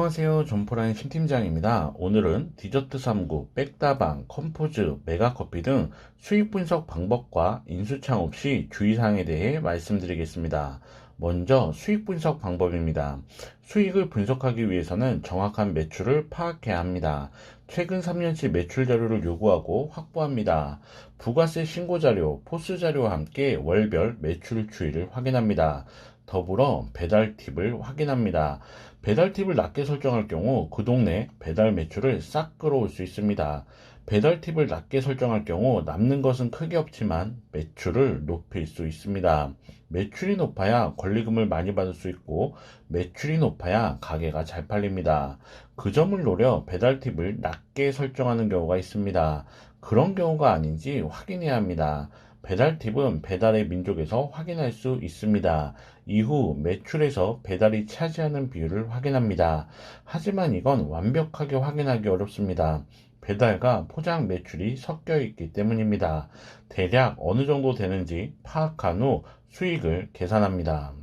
안녕하세요. 존포라인 신팀장입니다. 오늘은 디저트 3구, 백다방, 컴포즈, 메가커피 등 수익 분석 방법과 인수창업 시 주의사항에 대해 말씀드리겠습니다. 먼저 수익 분석 방법입니다. 수익을 분석하기 위해서는 정확한 매출을 파악해야 합니다. 최근 3년치 매출 자료를 요구하고 확보합니다. 부가세 신고 자료, 포스 자료와 함께 월별 매출 추이를 확인합니다. 더불어 배달 팁을 확인합니다. 배달 팁을 낮게 설정할 경우 그 동네 배달 매출을 싹 끌어올 수 있습니다. 배달 팁을 낮게 설정할 경우 남는 것은 크게 없지만 매출을 높일 수 있습니다. 매출이 높아야 권리금을 많이 받을 수 있고 매출이 높아야 가게가 잘 팔립니다. 그 점을 노려 배달 팁을 낮게 설정하는 경우가 있습니다. 그런 경우가 아닌지 확인해야 합니다. 배달 팁은 배달의 민족에서 확인할 수 있습니다. 이후 매출에서 배달이 차지하는 비율을 확인합니다. 하지만 이건 완벽하게 확인하기 어렵습니다. 배달과 포장 매출이 섞여 있기 때문입니다. 대략 어느 정도 되는지 파악한 후 수익을 계산합니다.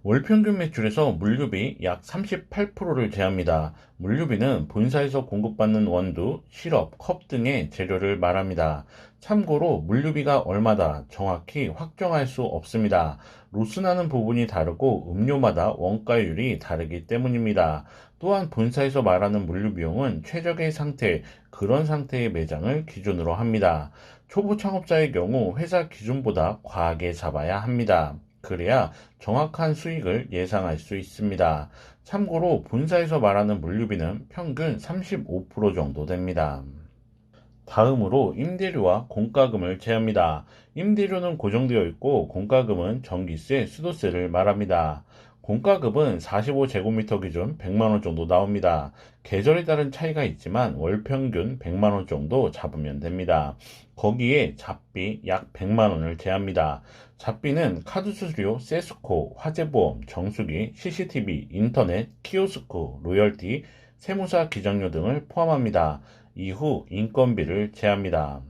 월 평균 매출에서 물류비 약 38%를 제합니다. 물류비는 본사에서 공급받는 원두, 시럽, 컵 등의 재료를 말합니다. 참고로 물류비가 얼마다 정확히 확정할 수 없습니다. 로스나는 부분이 다르고 음료마다 원가율이 다르기 때문입니다. 또한 본사에서 말하는 물류 비용은 최적의 상태, 그런 상태의 매장을 기준으로 합니다. 초보 창업자의 경우 회사 기준보다 과하게 잡아야 합니다. 그래야 정확한 수익을 예상할 수 있습니다. 참고로 본사에서 말하는 물류비는 평균 35% 정도 됩니다. 다음으로 임대료와 공과금을 제합니다. 임대료는 고정되어 있고 공과금은 전기세, 수도세를 말합니다. 공과금은 45제곱미터 기준 100만원 정도 나옵니다. 계절에 따른 차이가 있지만 월 평균 100만원 정도 잡으면 됩니다. 거기에 잡비 약 100만원을 제합니다. 잡비는 카드 수수료, 세스코, 화재보험, 정수기, CCTV, 인터넷, 키오스크, 로열티, 세무사 기장료 등을 포함합니다. 이후 인건비를 제합니다.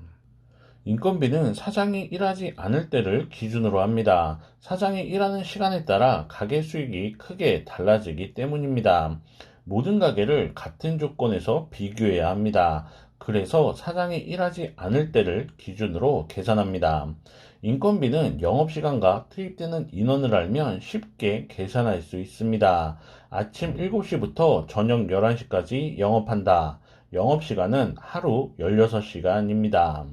인건비는 사장이 일하지 않을 때를 기준으로 합니다. 사장이 일하는 시간에 따라 가게 수익이 크게 달라지기 때문입니다. 모든 가게를 같은 조건에서 비교해야 합니다. 그래서 사장이 일하지 않을 때를 기준으로 계산합니다. 인건비는 영업시간과 투입되는 인원을 알면 쉽게 계산할 수 있습니다. 아침 7시부터 저녁 11시까지 영업한다. 영업시간은 하루 16시간입니다.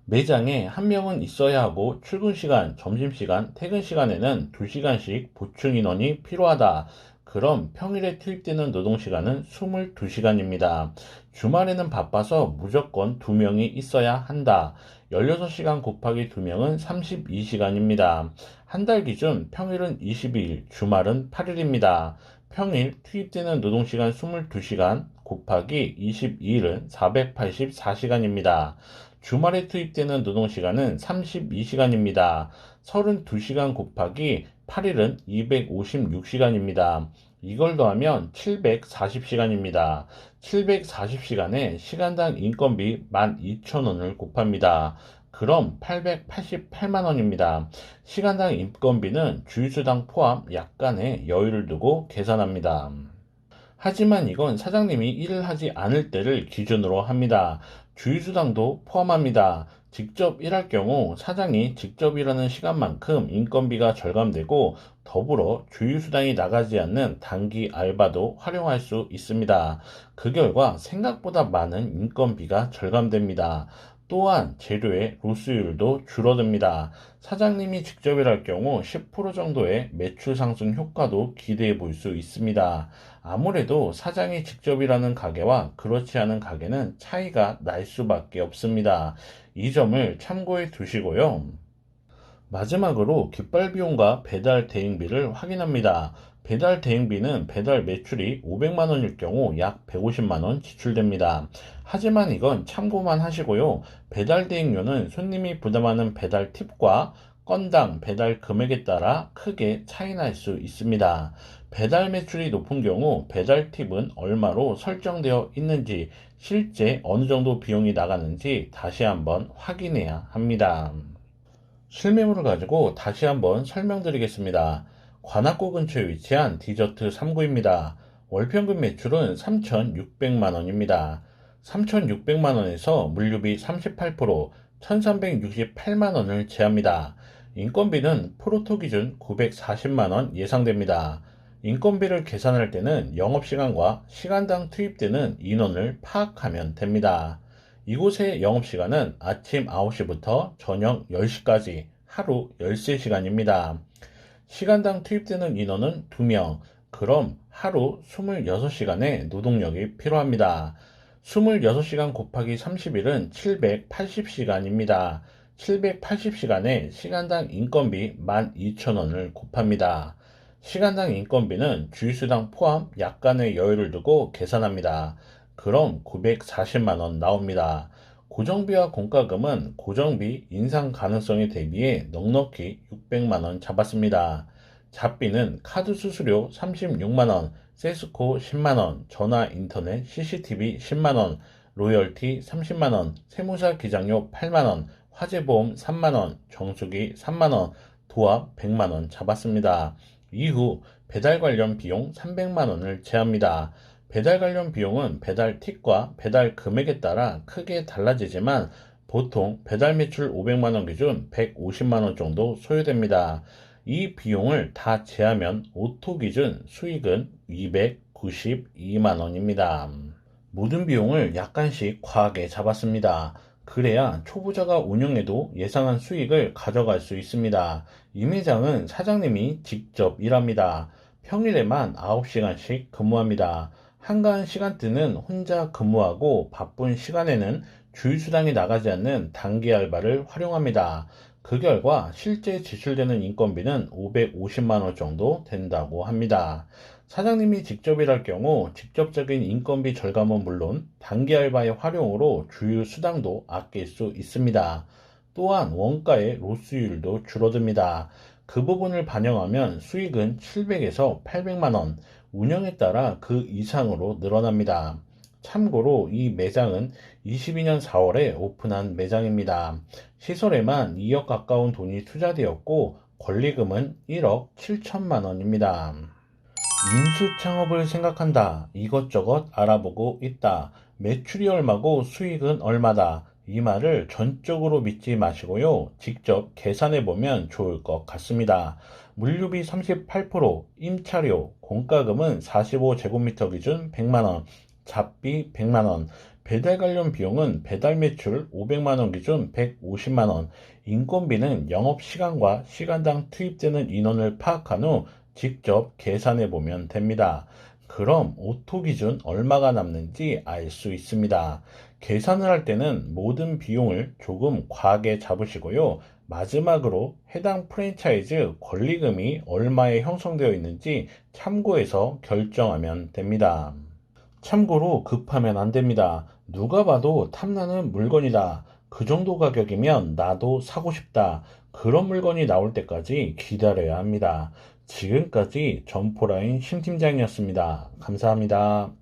매장에 한 명은 있어야 하고 출근시간, 점심시간, 퇴근시간에는 2시간씩 보충 인원이 필요하다. 그럼 평일에 투입되는 노동시간은 22시간입니다. 주말에는 바빠서 무조건 2명이 있어야 한다. 16시간 곱하기 2명은 32시간입니다. 한 달 기준 평일은 22일, 주말은 8일입니다. 평일 투입되는 노동시간 22시간 곱하기 22일은 484시간입니다. 주말에 투입되는 노동시간은 32시간입니다. 32시간 곱하기 8일은 256시간입니다. 이걸 더하면 740시간입니다. 740시간에 시간당 인건비 12,000원을 곱합니다. 그럼 888만원입니다. 시간당 인건비는 주유수당 포함 약간의 여유를 두고 계산합니다. 하지만 이건 사장님이 일을 하지 않을 때를 기준으로 합니다. 주휴수당도 포함합니다. 직접 일할 경우 사장이 직접 일하는 시간만큼 인건비가 절감되고 더불어 주휴수당이 나가지 않는 단기 알바도 활용할 수 있습니다. 그 결과 생각보다 많은 인건비가 절감됩니다. 또한 재료의 로스율도 줄어듭니다. 사장님이 직접 일할 경우 10% 정도의 매출 상승 효과도 기대해 볼 수 있습니다. 아무래도 사장이 직접 일하는 가게와 그렇지 않은 가게는 차이가 날 수밖에 없습니다. 이 점을 참고해 두시고요. 마지막으로 깃발 비용과 배달 대행비를 확인합니다. 배달 대행비는 배달 매출이 500만 원일 경우 약 150만 원 지출됩니다. 하지만 이건 참고만 하시고요. 배달 대행료는 손님이 부담하는 배달 팁과 건당 배달 금액에 따라 크게 차이 날 수 있습니다. 배달 매출이 높은 경우 배달 팁은 얼마로 설정되어 있는지, 실제 어느 정도 비용이 나가는지 다시 한번 확인해야 합니다. 실매물을 가지고 다시 한번 설명드리겠습니다. 관악구 근처에 위치한 디저트 3구입니다. 월평균 매출은 3,600만 원입니다. 3,600만 원에서 물류비 38%, 1,368만 원을 제합니다. 인건비는 프로토 기준 940만 원 예상됩니다. 인건비를 계산할 때는 영업시간과 시간당 투입되는 인원을 파악하면 됩니다. 이곳의 영업시간은 아침 9시부터 저녁 10시까지 하루 13시간입니다. 시간당 투입되는 인원은 2명, 그럼 하루 26시간의 노동력이 필요합니다. 26시간 곱하기 30일은 780시간입니다. 780시간에 시간당 인건비 12,000원을 곱합니다. 시간당 인건비는 주휴수당 포함 약간의 여유를 두고 계산합니다. 그럼 940만 원 나옵니다. 고정비와 공과금은 고정비 인상 가능성에 대비해 넉넉히 600만 원 잡았습니다. 잡비는 카드 수수료 36만 원, 세스코 10만 원, 전화 인터넷 CCTV 10만 원, 로열티 30만 원, 세무사 기장료 8만 원, 화재보험 3만 원, 정수기 3만 원, 도합 100만 원 잡았습니다. 이후 배달 관련 비용 300만 원을 제합니다. 배달 관련 비용은 배달 팁과 배달 금액에 따라 크게 달라지지만 보통 배달 매출 500만 원 기준 150만 원 정도 소요됩니다. 이 비용을 다 제하면 오토 기준 수익은 292만 원입니다. 모든 비용을 약간씩 과하게 잡았습니다. 그래야 초보자가 운영해도 예상한 수익을 가져갈 수 있습니다. 이 매장은 사장님이 직접 일합니다. 평일에만 9시간씩 근무합니다. 한가한 시간대는 혼자 근무하고 바쁜 시간에는 주휴수당이 나가지 않는 단기 알바를 활용합니다. 그 결과 실제 지출되는 인건비는 550만 원 정도 된다고 합니다. 사장님이 직접 일할 경우 직접적인 인건비 절감은 물론 단기 알바의 활용으로 주휴 수당도 아낄 수 있습니다. 또한 원가의 로스율도 줄어듭니다. 그 부분을 반영하면 수익은 700에서 800만 원, 운영에 따라 그 이상으로 늘어납니다. 참고로 이 매장은 22년 4월에 오픈한 매장입니다. 시설에만 2억 가까운 돈이 투자되었고 권리금은 1억 7천만 원입니다. 인수 창업을 생각한다. 이것저것 알아보고 있다. 매출이 얼마고 수익은 얼마다. 이 말을 전적으로 믿지 마시고요. 직접 계산해 보면 좋을 것 같습니다. 물류비 38%, 임차료, 공과금은 45제곱미터 기준 100만원, 잡비 100만원, 배달 관련 비용은 배달 매출 500만원 기준 150만원, 인건비는 영업시간과 시간당 투입되는 인원을 파악한 후 직접 계산해 보면 됩니다. 그럼 오토 기준 얼마가 남는지 알 수 있습니다. 계산을 할 때는 모든 비용을 조금 과하게 잡으시고요. 마지막으로 해당 프랜차이즈 권리금이 얼마에 형성되어 있는지 참고해서 결정하면 됩니다. 참고로 급하면 안 됩니다. 누가 봐도 탐나는 물건이다. 그 정도 가격이면 나도 사고 싶다. 그런 물건이 나올 때까지 기다려야 합니다. 지금까지 점포라인 심 팀장이었습니다. 감사합니다.